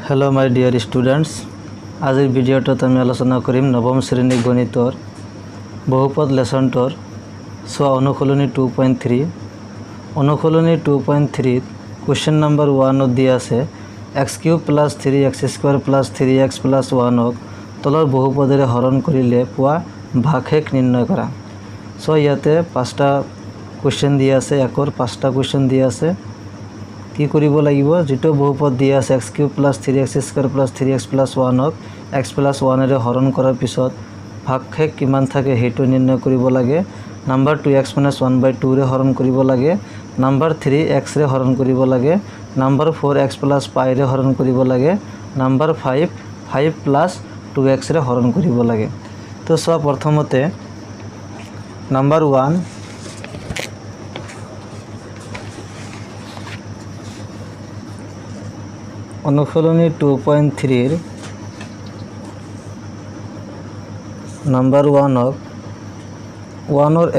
Hello my dear students आजिर भिडिओत आमी आलोचना करिम नवम श्रेणी गणितर बहुपद लेसनटर सोआ अनुखलनी 2.3 अनुखलनी 2.3 क्वेश्चन नम्बर 1 दिया आछे x³ + 3x² + 3x + 1 तलर बहुपदेरे हरण करिले पुआ भागशेष निर्णय करा। सो इयाते 5टा क्वेश्चन दिया आछे एकर 5टा क्वेश्चन दिया आछे কি কৰিব লাগিব যেটো বহুপদ দিয়া আছে x³ + 3x² + 3x + 1 x + 1 এৰে হৰণ কৰাৰ পিছত ভাগশেষ কিমান থাকে হেতু নিৰ্ণয় কৰিব লাগে। নাম্বাৰ 2x - 1/2 ৰে হৰণ কৰিব লাগে। নাম্বাৰ 3x ৰে হৰণ কৰিব লাগে। নাম্বাৰ 4x + π ৰে হৰণ কৰিব লাগে। নাম্বাৰ 5 + 2x ৰে হৰণ কৰিব লাগে। তো সব প্ৰথমতে নাম্বাৰ 1 अनुखलनी 2.3 नम्बर 1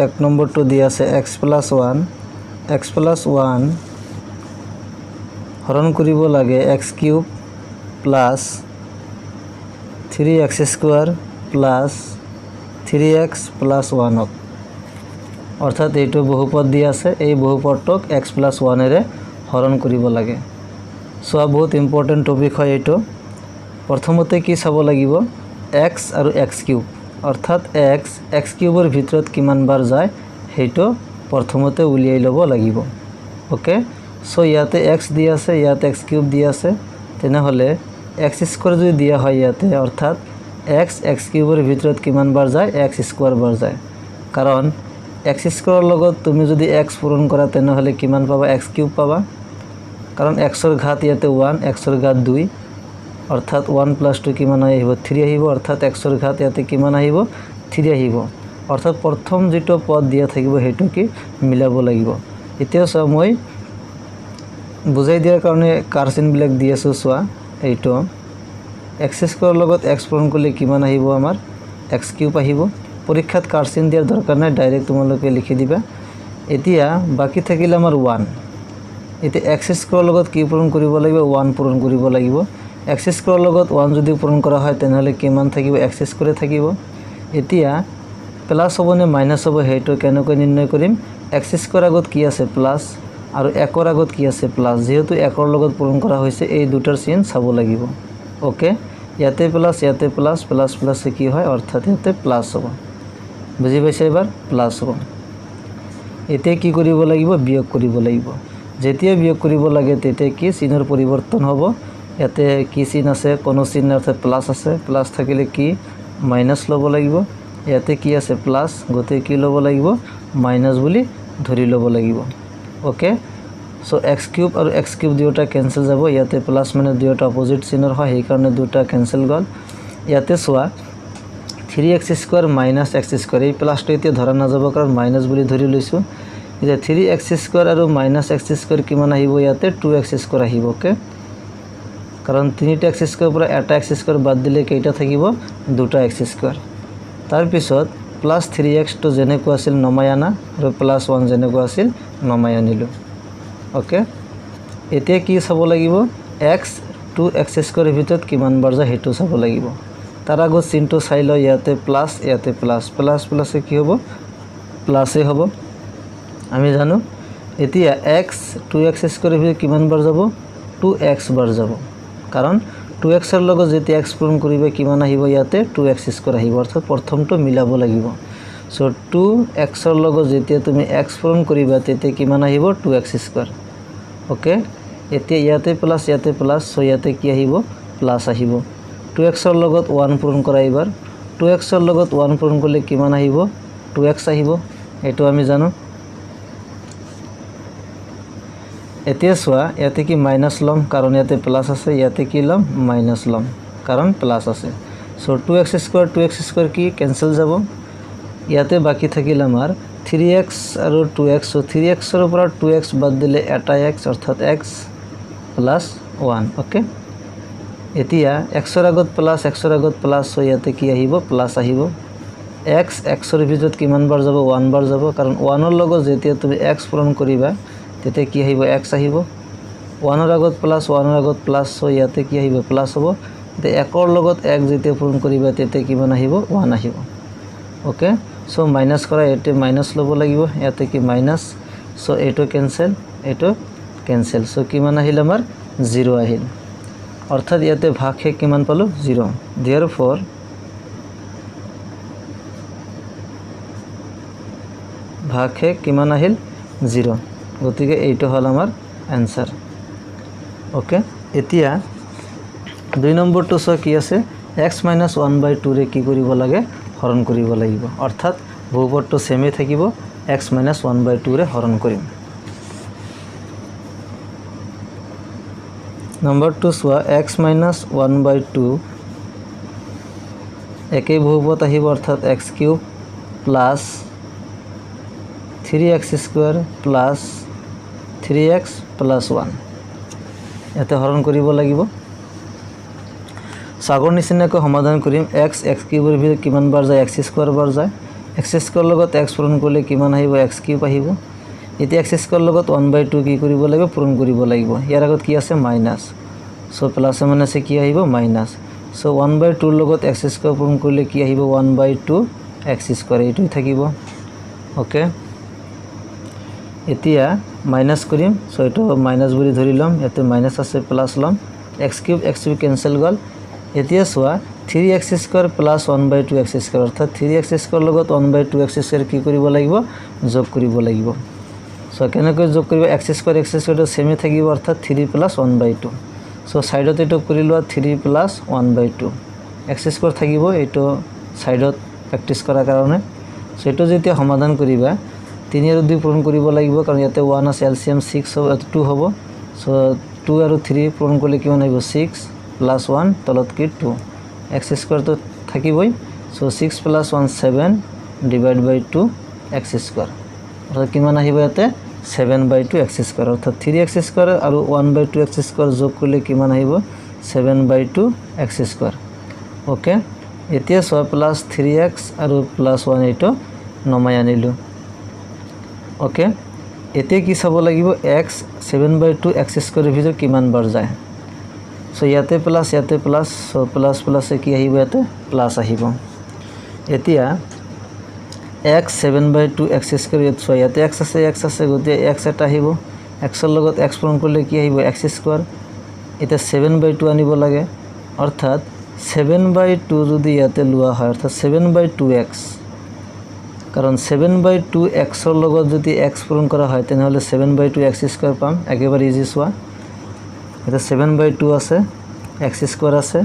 एक नम्बर तो दिया से x + 1 हरण करिब लागे x³ + 3x² + 3x + 1 अर्थात एटो बहुपद दिया से এই बहुपदटक x + 1 এৰে হৰণ কৰিব লাগে। सोआ बहुत इम्पर्टेन्ट टपिक है ये प्रथमते कि चाब लगिब x और x³ अर्थात x³ भितर किमान बार जाए हेटो प्रथमते उलियाई लब लगिब। ओके सो इयाते x दिया आछे इयाते x³ दिया आछे तेनेहले x² जो दिया है इयाते अर्थात x³ भितर किमान बार जाए x² बार जाए कारण x² लगत तुम जो x पूरण करा तेनेहले किमान पाबा x³ पाबा कारण एक्सर घात इते 1 एक्सर घात 2 अर्थात 1 + 2 किमान आहिब 3 आहिब अर्थात एक्सर घात इते किमान आहिब 3 आहिब अर्थात प्रथम जेटो पद दिया থাকিব हेटु कि मिलाब লাগিব। এতিয়া সব মই বুজাই দিয়াৰ কাৰণে কাৰচিন ব্লক দি আছো। সোয়া এইটো x² লগত x পূৰণ কৰিলে কিমান আহিব আমাৰ x³ আহিব। পৰীক্ষাত কাৰচিন দিয়াৰ দৰকাৰ নাই ডাইৰেক্ট তোমালোকে লিখি দিবা। এতিয়া বাকি থাকিলে আমাৰ 1 इते x² लगत कि पूरण करिब লাগিব 1 पूरण करिब লাগিব। x² लगत 1 যদি पूरण करा হয় তেনহলে কিমান থাকিব x² থাকিব। এতিয়া প্লাস হবনে মাইনাস হ'ব হেটো কেনেকৈ নিৰ্ণয় কৰিম x² আগত কি আছে প্লাস আৰু 1 আগত কি আছে প্লাস যেহেতু 1 লগত पूरण करा হৈছে এই দুটাৰ চিন চাব লাগিব। ওকে ইয়াতে প্লাস প্লাস প্লাস কি হয় অর্থাৎ ইয়াতে প্লাস হ'ব। বুজি পাইছে এবাৰ প্লাস হ'ব। এতে কি কৰিব লাগিব বিয়োগ কৰিব লাগিব। যেতিয়া বিয়োগ কৰিব লাগে তেতে কি চিনৰ পৰিৱৰ্তন হ'ব। ইয়াতে কি চিন আছে কোনো চিন অর্থাৎ প্লাস আছে প্লাস থাকিলে কি মাইনাস লব লাগিব। ইয়াতে কি আছে প্লাস গতে কি লব লাগিব মাইনাস বুলি ধৰি লব লাগিব। ওকে সো x³ আৰু x³ দুটা ক্যান্সেল যাব। ইয়াতে প্লাস মানে দুটা অপোজিট চিনৰ হয় সেই কাৰণে দুটা ক্যান্সেল গল। ইয়াতে সোয়া 3x² - x² এই প্লাসটো এতিয়া ধৰা নাযাব কাৰণ মাইনাস বুলি ধৰি লৈছো। इधर 3x² और -x² किमान आहिब इयाते 2x² आहिब। ओके कारण 3टा x² पर 1टा x² बाद दिले केइटा থাকিব 2टा x² तार पिছত +3x तो जेनेको आसिल नमाय आना और +1 जेनेको आसिल नमाय आनिलो। ओके एते की চাব লাগিব x 2x² ভিতৰত কিমান বাৰ যায় হেতু চাব লাগিব। তার আগত চিনটো চাই ল ইয়াতে প্লাস ইয়াতে প্লাস প্লাস প্লাসে কি হ'ব প্লাসে হ'ব। আমি জানো এতিয়া x 2x² ভিতৰত কিমান বাৰ যাব 2x বাৰ যাব কাৰণ 2x এৰ লগত যেতিয়া x পূৰণ কৰিবে কিমান আহিব ইয়াতে 2x² আহিব অৰ্থাৎ প্ৰথমটো মিলাব লাগিব। সো 2x এৰ লগত যেতিয়া তুমি x পূৰণ কৰিবা তেতে কিমান আহিব 2x²। ওকে এতিয়া ইয়াতে প্লাস সো ইয়াতে কি আহিব প্লাস আহিব। 2x এর লগত 1 পূৰণ কৰা এবাৰ 2x এৰ লগত 1 পূৰণ কৰিলে কিমান আহিব 2x আহিব এটো আমি জানো। এতিয়া সোয়া ইয়াতে কি মাইনাস লম কারণ ইয়াতে প্লাস আছে ইয়াতে কি লম মাইনাস লম কারণ প্লাস আছে। সো 2x² কি ক্যান্সেল যাব। ইয়াতে বাকি থাকিল আমার 3x আর 2x। সো 3x এর উপর 2x বাদ দিলে এটা x অর্থাৎ x + 1। ওকে এতিয়া x এর আগত প্লাস সো ইয়াতে কি আহিব প্লাস আহিব। x এর ভিতৰত কিমান বাৰ যাব 1 বাৰ যাব কাৰণ 1 এৰ লগত যেতিয়া তুমি x পূৰণ কৰিবা তেতে কি আহিব x আহিব 1ৰ আগত প্লাছ 1ৰ আগত প্লাছ চ' ইয়াতে কি আহিব প্লাছ হ'ব এতিয়া 1ৰ লগত 1 যেতিয়া পূৰণ কৰিবা তেতিয়া কিমান আহিব 1 আহিব ওকে চ' মাইনাছ কৰা ইয়াতে মাইনাছ ল'ব লাগিব ইয়াতে কি মাইনাছ চ' এইটো কেনসেল চ' কিমান আহিল আমাৰ 0 আহিল অৰ্থাৎ ইয়াতে ভাগশেষ কিমান পালো 0 therefore ভাগশেষ কিমান আহিল 0 গতিকে এইটো হল আমাৰ आंसर ओके এতিয়া 2 নম্বৰটো চ কি আছে x - 1/2 ৰে কি কৰিব লাগে হৰণ কৰিব লাগিব অৰ্থাৎ বহুপদটো সেমে থাকিব x - 1/2 ৰে হৰণ কৰিম নম্বৰ 2 সোয়া x - 1/2 একেই বহুপদ আহিব অৰ্থাৎ x³ plus 3x² plus 3x plus 1 ইয়াতে হৰণ কৰিব লাগিব সাগৰ নিচিনাকৈ সমাধান কৰিম x x³ ৰ ভিতৰত কিমান বাৰ যায় x² বাৰ যায় x² লগত x পূৰণ কৰিলে কিমান আহিব x³ আহিব এতিয়া x² লগত 1/2 কি কৰিব লাগিব পূৰণ কৰিব লাগিব ইয়াৰ আগত কি আছে মাইনাস সো প্লাস মাইনাসে কি আহিব মাইনাস সো 1/2 ৰ লগত x² পূৰণ কৰিলে কি আহিব 1/2 x² এইটো থাকিব ওকে এতিয়া মাইনাস কৰিম সো এটো মাইনাস বুলি ধৰি লম এতে মাইনাস আছে প্লাস লম x³ কেনসেল গল এতিয়া সোয়া 3x² প্লাস 1/2 x² অৰ্থাৎ 3x² লগত 1/2 x² কি কৰিব লাগিব যোগ কৰিব লাগিব সো কেনেকৈ যোগ কৰিব x² টো সেমে থাকিব অৰ্থাৎ 3 প্লাস 1/2 সো সাইডত এটো কৰি লোৱা 3 প্লাস 1/2 x² থাকিব এটো সাইডত প্ৰ্যাকটিস কৰাৰ কাৰণে সো এটো যেতিয়া সমাধান কৰিবা 3 আৰু 2 পূৰণ কৰিব লাগিব কাৰণ ইয়াতে 1 আছে এলসিএম 6 হ'ব 2 হ'ব সো 2 আৰু 3 পূৰণ কৰিলে কিমান আহিব 6 প্লাস 1 তলত কি 2 x² তো থাকিবই সো 6 প্লাস 1 7 ডিভাইড বাই 2 x² অৰ্থাৎ কিমান আহিব ইয়াতে 7/2 x² অৰ্থাৎ 3x² আৰু 1/2 x² যোগ কৰিলে কিমান আহিব 7/2 x² ওকে এতিয়া 6 প্লাস 3x আৰু প্লাস 1 এইটো নমাই আনিলো ओके এতে কি চাব লাগিব x 7/2 x² ৰ ভিতৰত কিমান বাৰ যায় সো ইয়াতে প্লাস সো প্লাস প্লাসে কি আহিব ইয়াতে প্লাস আহিব এতিয়া x 7/2 x² সো ইয়াতে x আছে গতে x এটা আহিব x ৰ লগত x পূৰণ কৰিলে কি আহিব x² এটা 7/2 আনিব লাগে অৰ্থাৎ 7/2 যদি ইয়াতে লোৱা হয় অৰ্থাৎ 7/2x কাৰণ 7/2 x ৰ লগত যদি x পূৰণ কৰা হয় তেনেহলে 7/2 x² পাম একেবাৰে ইজি সোয়া এটা 7/2 আছে x² আছে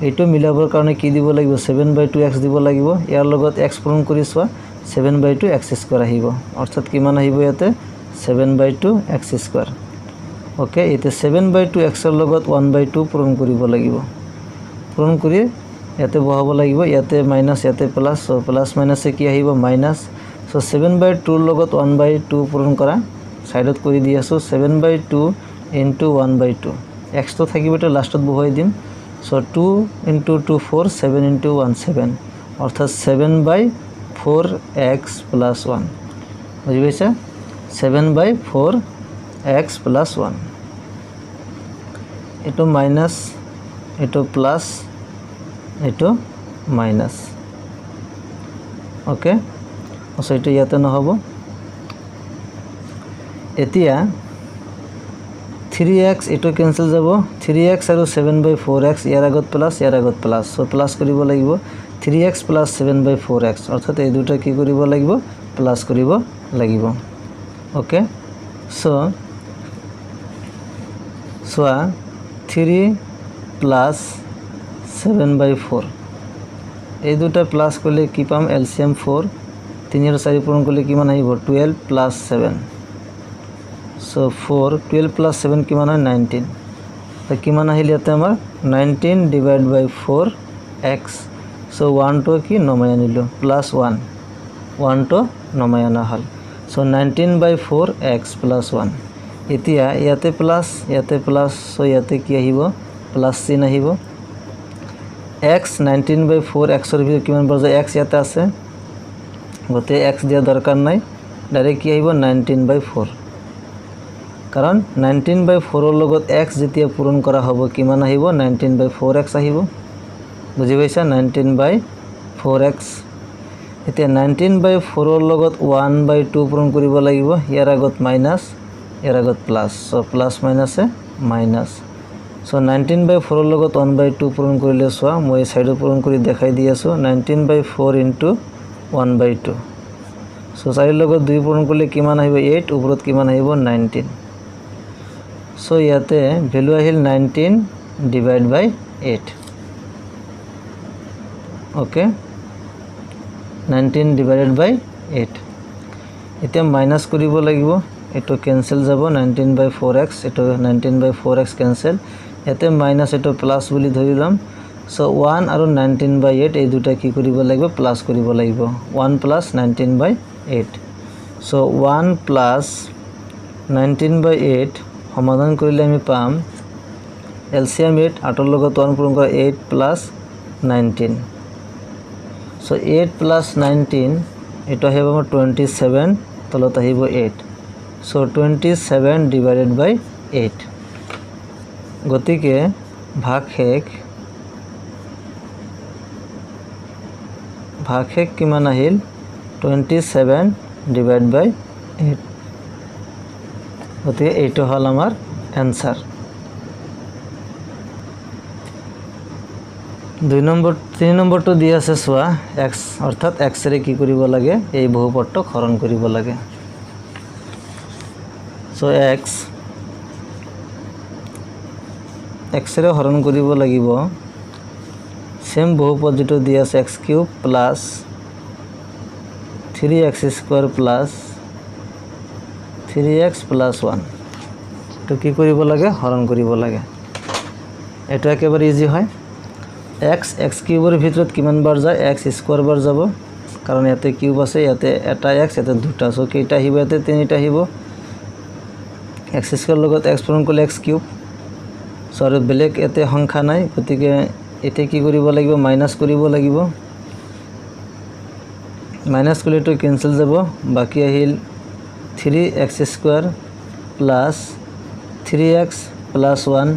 এইটো মিলাবৰ কাৰণে কি দিব লাগিব 7/2 x দিব লাগিব ইয়াৰ লগত x পূৰণ কৰি সোয়া 7/2 x² আহিব অৰ্থাৎ কিমান আহিব ইয়াতে 7/2 x² ওকে এতে 7/2 x ৰ লগত 1/2 পূৰণ কৰিব লাগিব পূৰণ কৰি ইয়াতে বহাব লাগিব ইয়াতে মাইনাস ইয়াতে প্লাস সো প্লাস মাইনাসে কি আহিব মাইনাস সো 7/2 ৰ লগত 1/2 পূৰণ কৰা সাইডত কৰি দি আছো 7/2 * 1/2 x তো থাকিব এটা লাষ্টত বহাই দিম সো 2 * 2 4 7 * 1 7 অৰ্থাৎ 7/4 x + 1 বুঝি পাইছা 7/4 x + 1 এটো মাইনাস এটো প্লাস এটো মাইনাস ওকে সো এটো ইয়াতে নহব এতিয়া 3x এটো ক্যান্সেল যাব 3x আৰু 7/4x ইয়াৰ আগত প্লাস সো প্লাস কৰিব লাগিব 3x + 7/4x অৰ্থাৎ এই দুটা কি কৰিব লাগিব প্লাস কৰিব লাগিব ওকে সো 3 + 7/4 এই দুটা প্লাস করলে কি পাম এলসিএম 4 3 এর 4 পূরণ করলে কিমান আহিব 12 + 7 সো 4 12 + 7 কিমান হয় 19 তো কিমান আহিল ইয়াতে আমাৰ 19 divide by 4x so 1 to কি নমাই আনিলো +1 1 to নমাই আনা হল সো 19/4x + 1 এতিয়া ইয়াতে প্লাস সো ইয়াতে কি আহিব প্লাস চিন আহিব x 19/4x ৰ ভিতৰত কিমান বাৰ যায় x ইয়াতে আছে গতে x দিয়া দৰকাৰ নাই ডাইৰেক্ট কি আহিব 19/4 কাৰণ 19/4 লগত x যেতিয়া পূৰণ কৰা হ'ব কিমান আহিব 19/4x আহিব বুজি পাইছা 19/4x এতিয়া 19/4 লগত 1/2 পূৰণ কৰিব লাগিব ইয়াৰ আগত মাইনাছ ইয়াৰ আগত প্লাছ সো প্লাছ মাইনাছে মাইনাছ সো 19/4 লগত 1/2 পূৰণ কৰিলে চোৱা মই সাইডে পূৰণ কৰি দেখাই দি আছো 19/4 * 1/2 সো 4 লগত 2 পূৰণ কৰিলে কিমান আহিব 8 ওপৰত কিমান আহিব 19 সো ইয়াতে ভ্যালু আহিল 19 / 8 ওকে 19 / 8 এতিয়া মাইনাস কৰিব লাগিব এটো ক্যান্সেল যাব 19/4x এটো 19/4x ক্যান্সেল এতে মাইনাস এটো প্লাস বুলি ধৰিলাম সো 1 আৰু 19/8 এই দুটা কি কৰিব লাগিব প্লাস কৰিব লাগিব 1 + 19/8 সো 1 + 19/8 সমাধান কৰিলে আমি পাম এলসিয়াম 8 8 লগত 1 পূৰণ কৰা 8 + 19 সো 8 + 19 এটা হ'ব আমাৰ 27 তলত আহিব 8 সো 27 / 8 গতিকে ভাগশেষ কিমান আহিল 27 / 8 গতিকে এইটো হল আমাৰ आंसर 3 নম্বৰটো দিয়া আছে সোয়া x অৰ্থাৎ x ৰে কি কৰিব লাগে এই বহুপদটো হৰণ কৰিব লাগে সো x ৰে হৰণ কৰিব লাগিব সেম বহুপদ যেটো দিয়া আছে x³ + 3x² + 3x + 1 তো কি কৰিব লাগে হৰণ কৰিব লাগে এটা একেবাৰে ইজি হয় x³ এৰ ভিতৰত কিমান বাৰ যায় x² বাৰ যাব কাৰণ ইয়াতে কিউব আছে ইয়াতে এটা x ইয়াতে দুটা সো কেইটা আহিব ইয়াতে তিনিটা আহিব x² লগত x পূৰণ কৰিলে x³ সো আৰু বেলেগ ইয়াতে সংখ্যা নাই গতিকে এতে কি কৰিব লাগিব মাইনাস কৰিব লাগিব মাইনাস কৰিলে তো ক্যান্সেল যাব বাকি আহিল 3x² + 3x + 1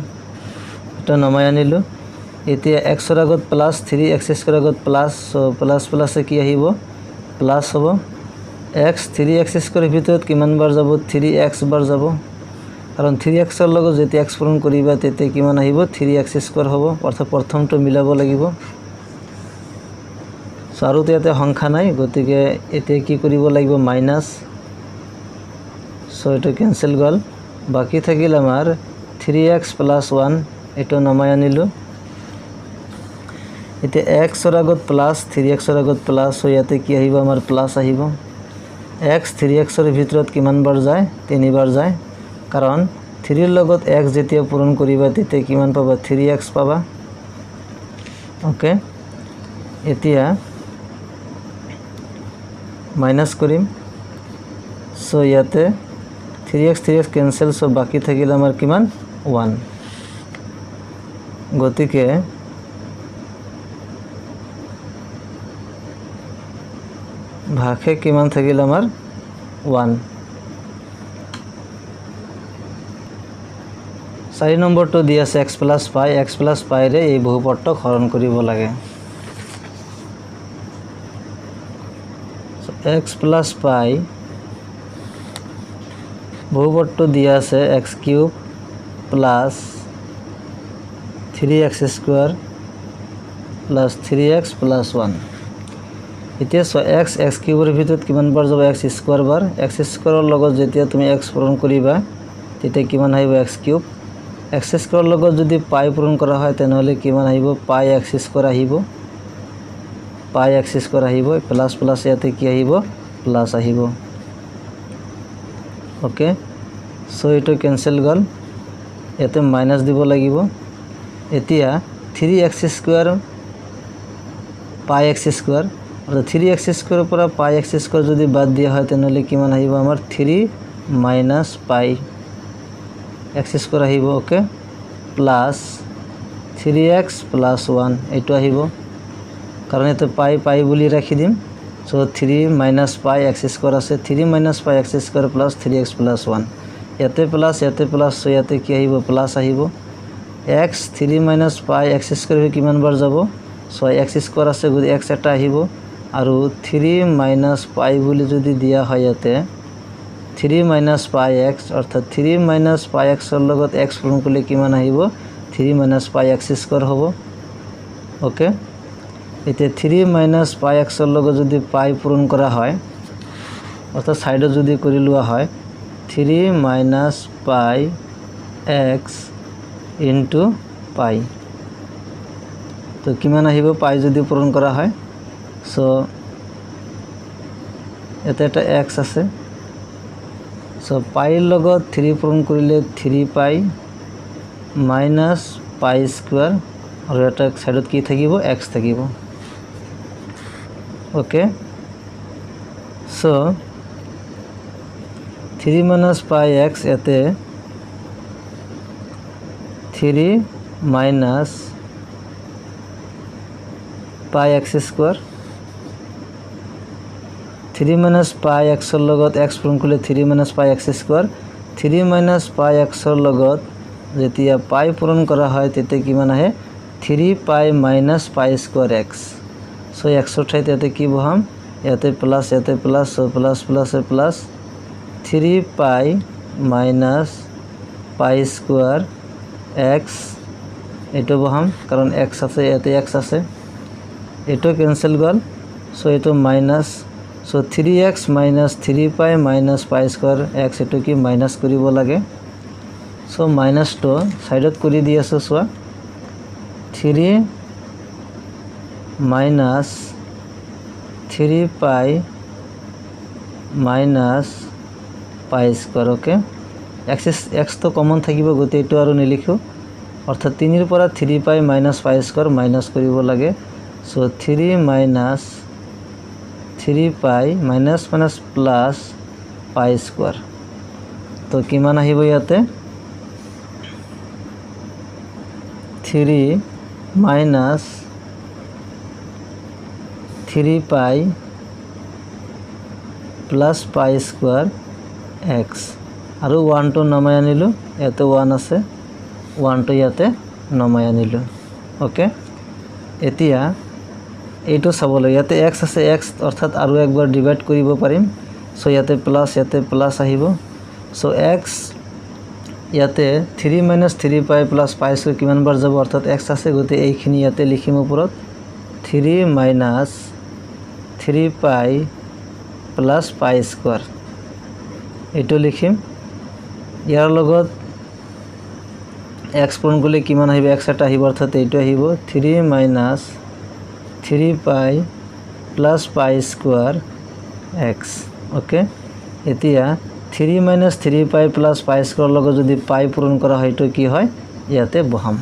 এটা নমাই আনিলো এতিয়া x ৰ আগত প্লাস 3x² আগত প্লাস সো প্লাস প্লাসে কি আহিব প্লাস হ'ব x 3x² এর ভিতৰত কিমান বাৰ যাব 3x বাৰ যাব কাৰণ 3x ৰ লগত যেতিয়া x পূৰণ কৰিবা তেতে কিমান আহিব 3x² হ'ব অৰ্থাৎ প্ৰথমটো মিলাব লাগিব সো আৰু ইয়াতে সংখ্যা নাই গতিকে এতে কি কৰিব লাগিব মাইনাস সো এটা ক্যান্সেল গল বাকি থাকিল আমাৰ 3x + 1 এটো নমাই আনিলো এতে x ৰ আগত প্লাস 3x ৰ আগত প্লাস সো ইয়াতে কি আহিব আমাৰ প্লাস আহিব x 3x ৰ ভিতৰত কিমান বাৰ যায় 3 বাৰ যায় কাৰণ 3 ৰ লগত x যেতিয়া পূৰণ কৰিবা তেতে কিমান পাবা 3x পাবা ওকে এতিয়া মাইনাস কৰিম সো ইয়াতে 3x ক্যান্সেল সো বাকি থাকিল আমাৰ কিমান 1 গতিকে ভাগে কিমান থাকিল আমাৰ 1 4 নম্বৰটো দিয়া আছে x + π ৰে এই বহুপদটো হৰণ কৰিব লাগে x + π বহুপদটো দিয়া আছে x³ + 3x² + 3x + 1 এতিয়া x³ এর ভিতৰত কিমান বাৰ যাব x² বাৰ x² এৰ লগত যেতিয়া তুমি x পূৰণ কৰিবা তেতে কিমান আহিব x³ x² এৰ লগত যদি π পূৰণ কৰা হয় তেনেহলে কিমান আহিব πx² আহিব πx² আহিব প্লাস প্লাস ইয়াতে কি আহিব প্লাস আহিব ওকে সো এটো ক্যান্সেল গল এতে মাইনাস দিব লাগিব এতিয়া 3x² πx² और 3x² পৰা πx² যদি বাদ দিয়া হয় তেনেহলে কিমান আহিব আমাৰ 3 - πx² আহিব ওকে প্লাস 3x + 1 এটো আহিব কাৰণ এতে π বুলি ৰাখি দিম সো 3 - πx² আছে 3 - πx² + 3x + 1 ইয়াতে প্লাছ চ' ইয়াতে কি আহিব প্লাছ আহিব এক্স 3 মাইনাছ পাই এক্স স্কুৱেৰ কিমানবাৰ যাব চ' এক্স স্কুৱেৰ আছে গতিকে এক্স এটা আহিব আৰু 3 মাইনাছ পাই বুলি যদি দিয়া হয় ইয়াতে 3 মাইনাছ পাই এক্স অৰ্থাৎ 3 মাইনাছ পাই এক্সৰ লগত এক্স পূৰণ কৰিলে কিমান আহিব 3 মাইনাছ পাই এক্স স্কুৱেৰ হ'ব ওকে এতিয়া 3 মাইনাছ পাই এক্সৰ লগত যদি পাই পূৰণ কৰা হয় অৰ্থাৎ সাইডত যদি কৰি লোৱা হয় 3 মাইনাছ পাই এক্স ইনটু পাই তো কিমান আহিব পাই যদি পূৰণ কৰা হয় চ' ইয়াতে এটা এক্স আছে চ' পাইৰ লগত 3 পূৰণ কৰিলে 3 পাই মাইনাছ পাই স্কুৱেৰ আৰু এটা সাইডত কি থাকিব এক্স থাকিব ওকে চ' 3 মাইনাছ পাই এক্স ইয়াতে 3 মাইনাছ পাই এক্স স্কুৱেৰ 3 মাইনাছ পাই এক্সৰ লগত এক্স পূৰণ কৰিলে 3 মাইনাছ পাই এক্স স্কুৱেৰ 3 মাইনাছ পাই এক্সৰ লগত যেতিয়া পাই পূৰণ কৰা হয় তেতিয়া কিমান আহে 3 পাই মাইনাছ পাই স্কুৱেৰ এক্স চ' এক্সৰ ঠাইত ইয়াতে কি বহাম ইয়াতে প্লাছ চ' প্লাছ প্লাছে প্লাছ 3 পাই মাইনাছ পাই স্কুৱেৰ এক্স এইটো বহাম কাৰণ এক্স আছে ইয়াতে এক্স আছে এইটো কেঞ্চেল গ'ল চ' এইটো মাইনাছ চ' 3x মাইনাছ 3 পাই মাইনাছ পাই স্কুৱেৰ এক্স এইটো কি মাইনাছ কৰিব লাগে চ' মাইনাছটো সাইডত কৰি দি আছোঁ চোৱা 3 মাইনাছ 3 পাই মাইনাছ পাই স্কুৱেৰ ওকে এক্সটো কমন থাকিব গতিকে এইটো আৰু নিলিখোঁ অৰ্থাৎ 3ৰ পৰা 3 পাই মাইনাছ পাই স্কুৱেৰ মাইনাছ কৰিব লাগে চ' 3 মাইনাছ 3 পাই মাইনাছ মাইনাছ প্লাছ পাই স্কুৱেৰ তো কিমান আহিব ইয়াতে 3 মাইনাছ 3 পাই প্লাছ পাই স্কুৱেৰ এক্স আৰু 1টো নমাই আনিলোঁ ইয়াতে 1 আছে 1টো ইয়াতে নমাই আনিলোঁ ওকে এতিয়া এইটো চাবলৈ ইয়াতে এক্স আছে এক্স অৰ্থাৎ আৰু একবাৰ ডিভাইড কৰিব পাৰিম চ' ইয়াতে প্লাছ আহিব চ' এক্স ইয়াতে 3 মাইনাছ 3 পাই প্লাছ পাই স্কুৱেৰ কিমানবাৰ যাব অৰ্থাৎ এক্স আছে গতিকে এইখিনি ইয়াতে লিখিম ওপৰত 3 মাইনাছ 3 পাই প্লাছ পাই স্কুৱেৰ এইটো লিখিম ইয়াৰ লগত এক্স পূৰণ কৰিলে কিমান আহিব এক্স এটা আহিব অৰ্থাৎ এইটো আহিব 3 মাইনাছ 3 পাই প্লাছ পাই স্কুৱেৰ এক্স ওকে এতিয়া 3 মাইনাছ 3 পাই প্লাছ পাই স্কুৱেৰৰ লগত যদি পাই পূৰণ কৰা হয় এইটো কি হয় ইয়াতে বহাম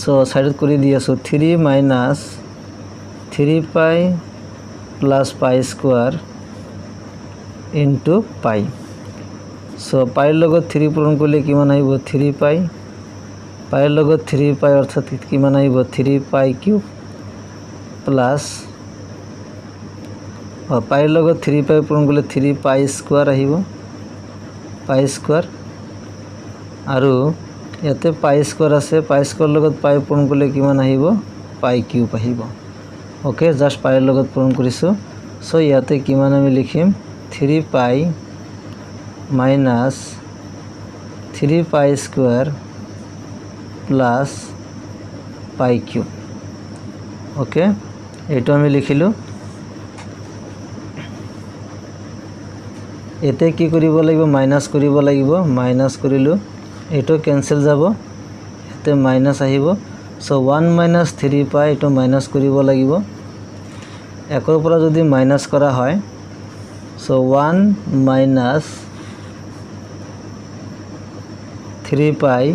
চ' সাইডত কৰি দি আছোঁ 3 মাইনাছ 3 পাই প্লাছ পাই স্কুৱেৰ ইনটু পাই চ' পাইৰ লগত 3 পূৰণ কৰিলে কিমান আহিব 3 পাই পাইৰ লগত 3 পাই অৰ্থাৎ কিমান আহিব 3 পাই কিউব প্লাছ পাইৰ লগত 3 পাই পূৰণ কৰিলে 3 পাই স্কুৱেৰ আহিব পাই স্কুৱেৰ আৰু ইয়াতে পাই স্কুৱেৰ আছে পাই স্কুৱেৰৰ লগত পাই পূৰণ কৰিলে কিমান আহিব পাই কিউব আহিব ওকে জাষ্ট পাইৰ লগত পূৰণ কৰিছোঁ চ' ইয়াতে কিমান আমি লিখিম 3 পাই মাইনাছ 3 পাই স্কুৱেৰ প্লাছ পাই কিউব ওকে এইটো আমি লিখিলোঁ এতিয়া কি কৰিব লাগিব মাইনাছ কৰিব লাগিব মাইনাছ কৰিলোঁ এইটো কেঞ্চেল যাব ইয়াতে মাইনাছ আহিব চ' 1 মাইনাছ 3 পাই এইটো মাইনাছ কৰিব লাগিব একৰ পৰা যদি মাইনাছ কৰা হয় চ' 1 মাইনাছ 3 পাই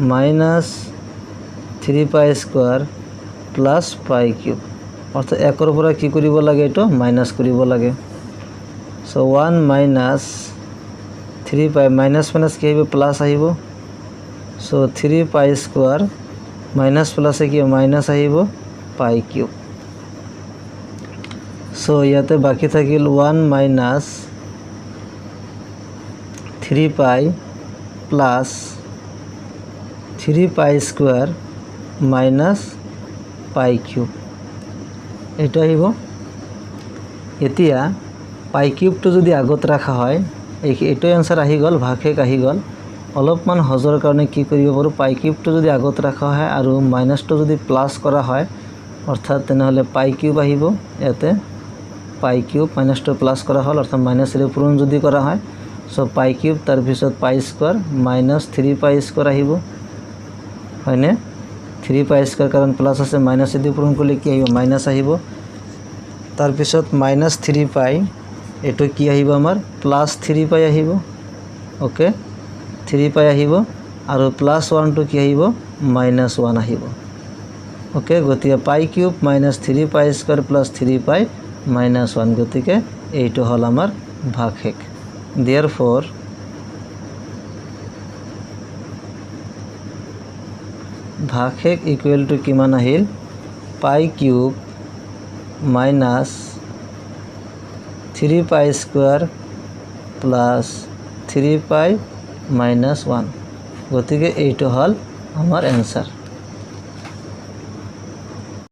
মাইনাছ 3 পাই স্কুৱেৰ প্লাছ পাই কিউব অৰ্থাৎ একৰ পৰা কি কৰিব লাগে এইটো মাইনাছ কৰিব লাগে চ' 1 মাইনাছ 3 পাই মাইনাছ মাইনাছ কি আহিব প্লাছ আহিব চ' 3 পাই স্কুৱেৰ মাইনাছ প্লাছে কি মাইনাছ আহিব পাই কিউব চ' ইয়াতে বাকী থাকিল 1 মাইনাছ 3 পাই প্লাস 3 পাই স্কোয়ার মাইনাস পাই কিউব এইটো আহিব। এতিয়া পাই কিউবটো যদি আগত ৰাখা হয় এইটো এনসাৰ আহি গ'ল, ভাগশেষ আহি গ'ল। অলপমান সহজৰ কাৰণে কি কৰিব পাৰোঁ, পাই কিউবটো যদি আগত ৰাখা হয় আৰু মাইনাছটো যদি প্লাছ কৰা হয় অৰ্থাৎ তেনেহ'লে পাই কিউব আহিব। ইয়াতে পাই কিউব মাইনাছটো প্লাছ কৰা হ'ল অৰ্থাৎ মাইনাছেৰে পূৰণ যদি কৰা হয় চ' পাই কিউব তাৰপিছত পাই স্কোৱাৰ মাইনাছ 3 পাই স্কোৱাৰ আহিব, হয়নে? 3 পাই স্কোৱাৰ কাৰণ প্লাছ আছে, মাইনাছেদি পূৰণ কৰিলে কি আহিব, মাইনাছ আহিব। তাৰপিছত মাইনাছ 3 পাই এইটো কি আহিব আমাৰ প্লাছ 3 পাই আহিব। ওকে, 3 পাই আহিব আৰু প্লাছ 1টো কি আহিব মাইনাছ 1 আহিব। ওকে, গতিকে পাই কিউব মাইনাছ 3 পাই স্কোৱাৰ প্লাছ 3 পাই মাইনাছ 1, গতিকে এইটো হ'ল আমাৰ ভাগশেষ। দেয়াৰফৰ ভাগশেষ ইকুৱেল টু কিমান আহিল, পাই কিউব মাইনাছ 3 পাই স্কোৱাৰ প্লাছ 3 পাই মাইনাছ 1, গতিকে এইটো হ'ল আমাৰ এনসাৰ।